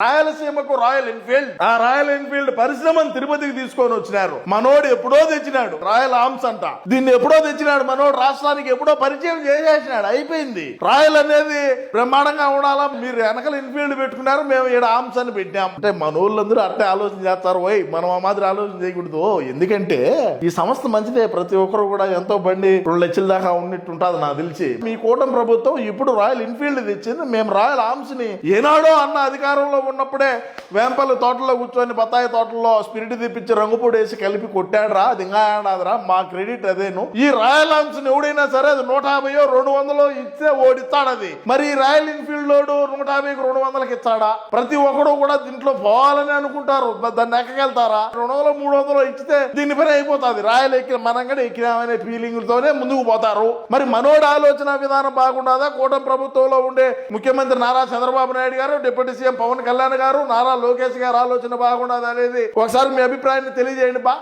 రాయలసీమకు royal Enfield, ఆ royal Enfield పరిశ్రమను తిరుపతికి తీసుకొని వచ్చినారు. మనోడు ఎప్పుడో తెచ్చినాడు రాయల్ ఆర్మ్స్ అంట. దీన్ని ఎప్పుడో తెచ్చినాడు మనోడు, రాష్ట్రానికి ఎప్పుడో పరిచయం చేసేసినాడు. అయిపోయింది. రాయల్ అనేది బ్రహ్మాండంగా ఉండాలా, మీరు వెనకల ఎన్ఫీల్డ్ పెట్టుకున్నారు, మేము ఈడ ఆర్మ్స్ అని పెట్టాం అంటే మనోళ్ళందరూ అట్టే ఆలోచన చేస్తారు. ఓయ్ మనం ఆ మాదిరి ఆలోచన చేయకూడదు. ఎందుకంటే ఈ సంస్థ మంచిదే, ప్రతి ఒక్కరు కూడా ఎంతో బండి 2 లక్షల దాకా ఉన్నట్టు ఉంటుంది నాకు తెలిసి. మీ కూటమి ప్రభుత్వం ఇప్పుడు రాయల్ ఎన్ఫీల్డ్ తెచ్చింది. మేము రాయల్ ఆర్మ్స్ ని ఏనాడో అన్న అధికారంలో ఉన్నప్పుడే వేంపల్లి తోటల్లో కూర్చొని బత్తాయి తోటల్లో స్పిరిట్ తెప్పించి రంగుపొడి వేసి కలిపి కొట్టాడరా, అది ఇంకా ఆడాదరా, మా క్రెడిట్ అదేను. ఈ రాయల్ ఆర్మ్స్ ని ఎవడైనా సరే అది 150 200 ఇస్తే ఓడిస్తాడు. అది మరి ఈ రాయల్ ఎన్ఫీల్డ్ లోడు 150 200కి ఇస్తాడా? ప్రతి ఒక్కడు కూడా దీంట్లో పోవాలని అనుకుంటారు, దాన్ని ఎక్కగలుగుతారా? 200 300 ఇచ్చితే దీని పని అయిపోతుంది. రాయల్ ఎక్కిన మనం కూడా ఎక్కినామనే ఫీలింగ్ తోనే ముందుకు పోతారు. మరి మనోడి ఆలోచన విధానం బాగుండదా? కూటమి ప్రభుత్వంలో ఉండే ముఖ్యమంత్రి నారా చంద్రబాబు నాయుడు గారు, డిప్యూటీ సీఎం పవన్ కళ్యాణ్ గారు, నారా లోకేష్ గారు ఆలోచన బాగుండదు అనేది ఒకసారి మీ అభిప్రాయాన్ని తెలియజేయండి బా.